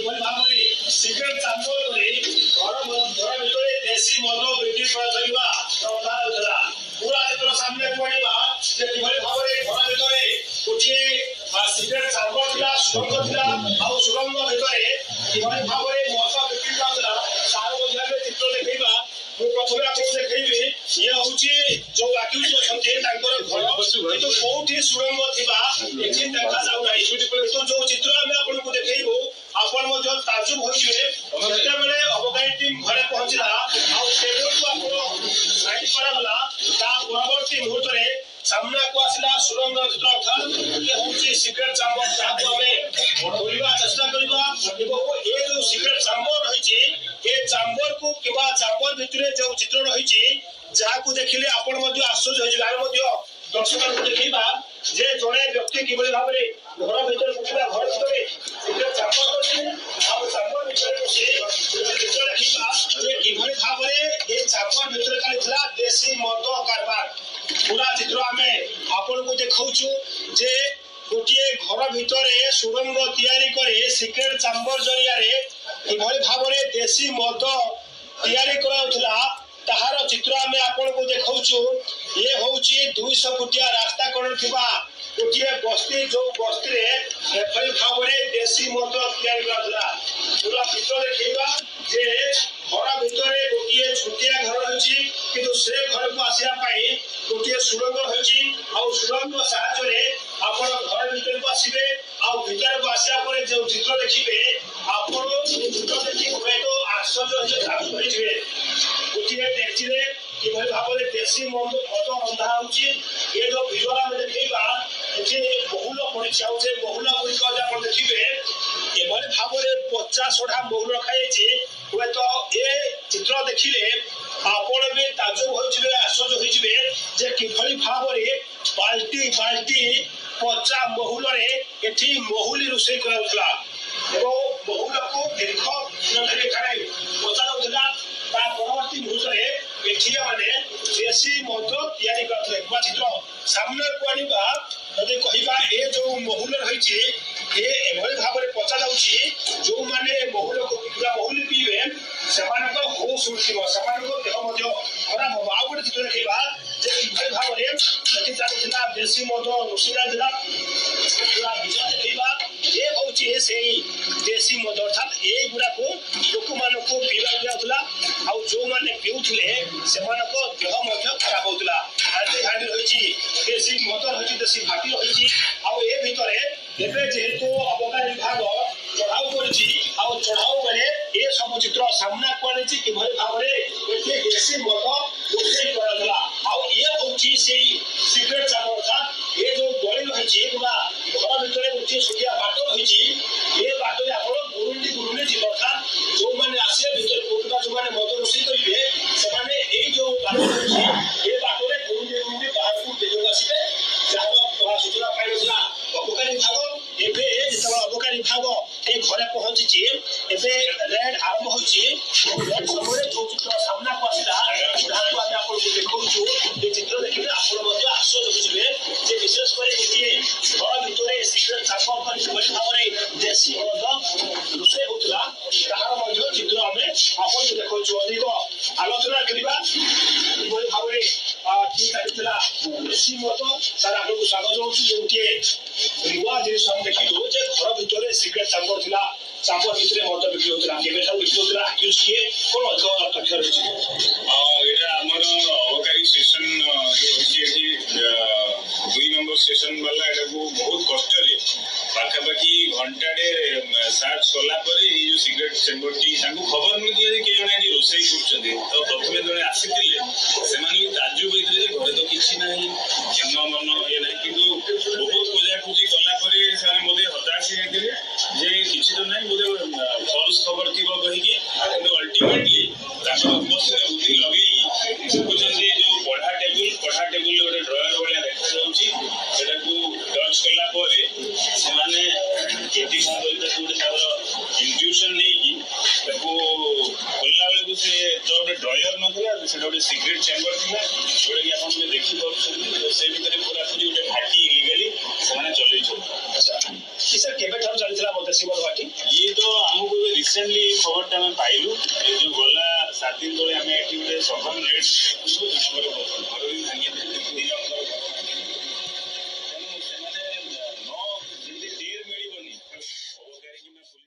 কিভাবে ভাবে সিগারেট চাম্বর করে ঘর ভিতরে দেশি মদ বিক্রি କରିବା ପ୍ରଥା ହେଉଥିଲା। ପୁରା ଯେତେବେଳେ ସାମ୍ନା ପଡ଼ିବା ଯେ କିଭଳି ଭାବରେ ଘର ଭିତରେ ଗୋଟିଏ ସିଗାରେଟ ଚାମ୍ବର ଥିଲା, ସୁରଙ୍ଗ ଥିଲା, ଆଉ ସୁରଙ୍ଗ ଭିତରେ କିଭଳି ଭାବରେ ମଦ ବିକ୍ରି କରାଯାଉଥିଲା ତାର ମଧ୍ୟ ଆମେ ଚିତ୍ର ଦେଖେଇବା। ମୁଁ ପ୍ରଥମେ ଆପଣଙ୍କୁ ଦେଖେଇବି ଇଏ ହଉଛି ଯୋଉ ଆକ୍ୟୁଜ ଅଛନ୍ତି ତାଙ୍କର ଘର, କିନ୍ତୁ କୋଉଠି ସୁରଙ୍ଗ ଥିବା ଏଠି ଦେଖାଯାଉନାହିଁ। କିନ୍ତୁ ଯୋଉ ଚିତ୍ର ଆମେ ଆପଣଙ୍କୁ ଦେଖେଇବୁ ଆପଣ ମଧ୍ୟ ତାଜୁବ ହୋଇଯିବେ। ଯେତେବେଳେ ଅବକାରୀ ଟିମ୍ ଘରେ ପହଞ୍ଚିଲା ଆଉ ଟେବୁଲକୁ ଆପଣ ସାଇଡ୍ କରାଗଲା ତା ପରବର୍ତ୍ତୀ ମୁହୂର୍ତ୍ତରେ ସାମ୍ନାକୁ ଆସିଲା ସୁରଙ୍ଗ ଚିତ୍ର, ଅର୍ଥାତ୍ ଇଏ ହଉଛି ସିଗାରେଟ ଚାମ୍ବର, ଯାହାକୁ ଆମେ ଖୋଲିବା ଚେଷ୍ଟା କରିବା। ଏବଂ ଏ ଯୋଉ ସିଗାରେଟ ଚାମ୍ବର ରହିଛି ଏ ଚାମ୍ବରକୁ କିମ୍ବା ଚାମ୍ବର ଭିତରେ ଯୋଉ ଚିତ୍ର ରହିଛି ଯାହାକୁ ଦେଖିଲେ ଆପଣ ମଧ୍ୟ ଆଶ୍ଚର୍ଯ୍ୟ ହୋଇଯିବେ। ଆମେ ମଧ୍ୟ ଦର୍ଶକଙ୍କୁ ଦେଖେଇବା ଯେ ଜଣେ ବ୍ୟକ୍ତି କିଭଳି ଭାବରେ ଘର ଭିତରେ ଘର ଭିତରେ ସିଗାରେଟ ଚାମ୍ବର ଅଛି ଆଉ ଚାମ୍ବର ଭିତରେ ଚିତ୍ର ଦେଖିବା ଯେ କିଭଳି ଭାବରେ ଏ ଚାମ୍ବର ଭିତରେ ଚାଲିଥିଲା ଦେଶୀ ମଦ କାରବାର। ପୁରା ଚିତ୍ର ଆମେ ଆପଣଙ୍କୁ ଦେଖାଉଛୁ ଯେ ଗୋଟିଏ ଘର ଭିତରେ ସୁରଙ୍ଗ ତିଆରି କରି ସିଗାରେଟ ଚାମ୍ବର ଜରିଆରେ କିଭଳି ଭାବରେ ଦେଶୀ ମଦ ତିଆରି କରାଯାଉଥିଲା ତାହାର ଚିତ୍ର ଆମେ ଆପଣଙ୍କୁ ଦେଖାଉଛୁ। ଇଏ ହଉଛି 200 ଫୁଟିଆ ରାସ୍ତା କଡ଼ରେ ଥିବା ଗୋଟିଏ ବସ୍ତି, ଯୋଉ ବସ୍ତିରେ ଏଭଳି ଭାବରେ ଦେଶୀ ମଦ ତିଆରି କରାଯାଉଥିଲା। ପୁରା ଚିତ୍ର ଦେଖେଇବା ଯେ ଘର ଭିତରେ ଗୋଟିଏ ଛୋଟିଆ ଘର ରହିଛି, କିନ୍ତୁ ସେ ଘରକୁ ଆସିବା ପାଇଁ ଗୋଟିଏ ସୁରଙ୍ଗ ରହିଛି ଆଉ ସୁରଙ୍ଗ ସାହାଯ୍ୟରେ ଆପଣ ଘର ଭିତରକୁ ଆସିବେ। ଆଉ ଭିତରକୁ ଆସିବା ପରେ ଯୋଉ ଚିତ୍ର ଦେଖିବେ ଆପଣ ଚିତ୍ର ଦେଖି ହୁଏତ ଆଶ୍ଚର୍ଯ୍ୟ ହୋଇଯିବେ। ଗୋଟିଏ ଡେକ୍ଚିରେ କିଭଳି ଭାବରେ ଦେଶୀ ମଦ ରନ୍ଧା ହଉଛି। ଏ ଯୋଉ ଭିଜୁଆଲ ଆମେ ଦେଖେଇବା ଏଠି ମହୁଲ ପଡିଛି ଆଉ ସେ ମହୁଲ ଗୁଡ଼ିକ ଆପଣ ଦେଖିବେ ଏଭଳି ଭାବରେ 50ଟା ମହୁଲ ରଖାଯାଇଛି। ହୁଏତ ଏ ଚିତ୍ର ଦେଖିଲେ ଆପଣ ବି ତାଜୁବ ହୋଇଯିବେ, ଆଶ୍ଚର୍ଯ୍ୟ ହୋଇଯିବେ ଯେ କିଭଳି ଭାବରେ ବାଲ୍ଟି ବାଲ୍ଟି ପଚା ମହୁଲରେ ଏଠି ମହୁଲି ରୋଷେଇ କରାଯାଉଥିଲା ଏବଂ ମହୁଲକୁ ଦୀର୍ଘ ଧରି ପଚାଯାଉଥିଲା। ତା ପରବର୍ତ୍ତୀ ମୁହୂର୍ତ୍ତରେ ଏଠି ମାନେ ଦେଶୀ ମଦ ତିଆରି କରୁଥିଲେ। ଚିତ୍ର ସାମ୍ନାକୁ ଆଣିବା ଯଦି କହିବା ଏ ଯୋଉ ମହୁଲ ରହିଛି ଏ ଏଭଳି ଭାବରେ ପଚାଯାଉଛି ଯୋଉମାନେ ମହୁଲି ପିଇବେ ସେମାନଙ୍କ ହୋସ୍ ଉଠିବ, ସେମାନଙ୍କ ଦେହ ମଧ୍ୟ ଖରାପ ହବ। ଆଉ ଗୋଟେ ଚିତ୍ର ଦେଖେଇବା ଯେ କିଭଳି ଭାବରେ ସେଠି ଚାଲୁଥିଲା ଦେଶୀ ମଦ ରୋଷେଇ ଚାଲିଥିଲା। ଦେଖେଇବା ଏ ହଉଛି ସେଇ ଦେଶୀ ମଦ, ଅର୍ଥାତ୍ ଏଇଗୁଡାକୁ ଲୋକମାନଙ୍କୁ ପିଇବାକୁ ଦିଆଯାଉଥିଲା ଆଉ ଯୋଉମାନେ ପିଉଥିଲେ ସେମାନଙ୍କ ଦେହ ମଧ୍ୟ ଖରାପ ହଉଥିଲା। ହାଣ୍ଡି ରହିଛି, ଦେଶୀ ମଦ ରହିଛି, ଦେଶୀ ଭାଟି ରହିଛି। ଆଉ ଏ ଭିତରେ ଏବେ ଯେହେତୁ ଅବକାରୀ ବିଭାଗ ଚଢାଉ କରିଛି ଆଉ ଚଢାଉ ବେଳେ ଏ ସବୁ ଚିତ୍ର ସାମ୍ନାକୁ ଆଣିଛି କିଭଳି ଭାବରେ ଏଠି ଦେଶୀ ମଦ ରୋଷେଇ କରାଯାଉଥିଲା। ଆଉ ଇଏ ହଉଛି ସେଇ ସିଗାରେଟ ଚାମ୍ବର, ଅର୍ଥାତ୍ ଏ ଯୋଉ ଗଳି ରହିଛି କିମ୍ବା ଘର ଭିତରେ ଗୋଟିଏ ଛୋଟିଆ ବାଟ ରହିଛି ଏ ବାଟରେ ଆପଣ ଗୁରୁଣ୍ଡି ଯିବ, ଅର୍ଥାତ୍ ଯୋଉମାନେ ଆସିବେ ଭିତରେ କହୁଥିବା ଯୋଉମାନେ ମଦ ରୋଷେଇ କରିବେ ସେମାନେ ଏଇ ଯୋଉ ବାଟ ରହିଛି ଏ ବାଟରେ ଗୁରୁଣ୍ଡି ବାହାରକୁ ବେଜକୁ ଆସିବେ। ଯାହାର ସୂଚନା ପାଇଥିଲା ଅବକାରୀ ବିଭାଗ। ଏବେ ଯେତେବେଳେ ଅବକାରୀ ବିଭାଗ ଏ ଘରେ ପହଞ୍ଚିଛି ଏବେ ରେଡ୍ ଆରମ୍ଭ ହୋଇଛି। ରେଡ୍ ସମୟରେ ଯୋଉ ଚିତ୍ର ସାମ୍ନାକୁ ଆସିଲା ଯାହାକୁ ଆମେ ଆପଣଙ୍କୁ ଦେଖାଉଛୁ ଏ ଚିତ୍ର ଦେଖିଲେ ଆପଣ ମଧ୍ୟ ଆଶ୍ଚର୍ଯ୍ୟ ହୋଇଯିବେ ଯେ ବିଶେଷ କରି ଗୋଟିଏ ଘର ଭିତରେ ସିଗାରେଟ ଚାମ୍ବର କରି କିଭଳି ଭାବରେ ଦେଶୀ ମଦ ରୋଷେଇ ହଉଥିଲା ତାହାର ମଧ୍ୟ ଚିତ୍ର ଆମେ ଆପଣଙ୍କୁ ଦେଖାଉଛୁ। ଅଧିକ ଆଲୋଚନା କରିବା କିଭଳି ଭାବରେ କି ଚାଲିଥିଲା ଦେଶୀ ମଦ ତାର ଆପଣଙ୍କୁ ସ୍ୱାଗତ ଜଣାଉଛି। ଗୋଟିଏ ନୂଆ ଜିନିଷ ଆମେ ଦେଖିଲୁ ଯେ ଘର ଭିତରେ ସିଗାରେଟ ଚାମ୍ବର ଥିଲା, ଚାମ୍ବର ଭିତରେ ମଦ ବିକ୍ରି ହଉଥିଲା। କେବେଠାରୁ ବିକ୍ରି ହଉଥିଲା, ଆକ୍ୟୁଜ କିଏ, କଣ ଅଧିକ ତଥ୍ୟ ରହିଛି? ଏଇଟା ଆମର ଅବକାରୀ ଷ୍ଟେସନ ରହିଛି ଏଠି 2 ନମ୍ବର ଷ୍ଟେସନ ବାଲା ଏଟାକୁ ବହୁତ କଷ୍ଟରେ ପାଖାପାଖି ଘଣ୍ଟାଟେ ସାର୍ଚ୍ଚ କଲା ପରେ ଏଇ ଯୋଉ ସିଗାରେଟ ଚାମ୍ବରଟି ତାଙ୍କୁ ଖବର ମିଳିଥିଲା ଯେ କିଏ ଜଣେ ଏଠି ରୋଷେଇ କରୁଛନ୍ତି। ତ ପ୍ରଥମେ ଜଣେ ଆସିଥିଲେ, ସେମାନେ ବି ତାଜୁବ ହେଇଥିଲେ ଯେ ଘରେ ତ କିଛି ନାହିଁ, ମନ ଇଏ ନାହିଁ, କିନ୍ତୁ ବହୁତ ଖୋଜାଖୋଜି କଲା ପରେ ସେମାନେ ବୋଧେ ହତାଶ ହେଇଯାଇଥିଲେ ଯେ କିଛି ତ ନାହିଁ, ବୋଧେ ଫଲ୍ସ ଖବର ଥିବ କହିକି। କିନ୍ତୁ ଅଲ୍ଟିମେଟଲି ତାଙ୍କ ଉପସ୍ଥିତ ବୁଦ୍ଧି ଲଗେଇ ଦେଖୁଛନ୍ତି ଯୋଉ ପଢା ଟେବୁଲ ଗୋଟେ ଡ୍ରୟର ଭଳିଆ ଦେଖାଯାଉଛି ସେଟାକୁ ଟଚ୍ କଲା ପରେ ସେମାନେ କେତେ କଣ ତାକୁ ଗୋଟେ ତାଙ୍କର ଇନଟ୍ୟୁସନ ନେଇକି ତାକୁ ଖୋଲିଲା ବେଳକୁ ସେ ଗୋଟେ ଡ୍ରୟର ନଥିଲା, ସେଟା ଗୋଟେ ସିଗାରେଟ ଚାମ୍ବର ଥିଲା ଯୋଉଟା କି ଆପଣ ଦେଖିପାରୁଛନ୍ତି। ସେ ଭିତରେ ପୁରାପୁରି ଗୋଟେ ଭାଟି ଇଲିଗାଲି ସେମାନେ ଚଲେଇଛନ୍ତି। କେବେଠାରୁ ଚାଲିଥିଲା ଦେଶୀ ମଦ ଭାଟି? ଇଏ ତ ଆମକୁ ରିସେଣ୍ଟଲି ଏଇ ଖବରଟା ଆମେ ପାଇଲୁ। ଏ ଯୋଉ ଗଲା 7 ଦିନ ତଳେ ଆମେ ଏଠି ଗୋଟେ ସଭାର ନେଟ୍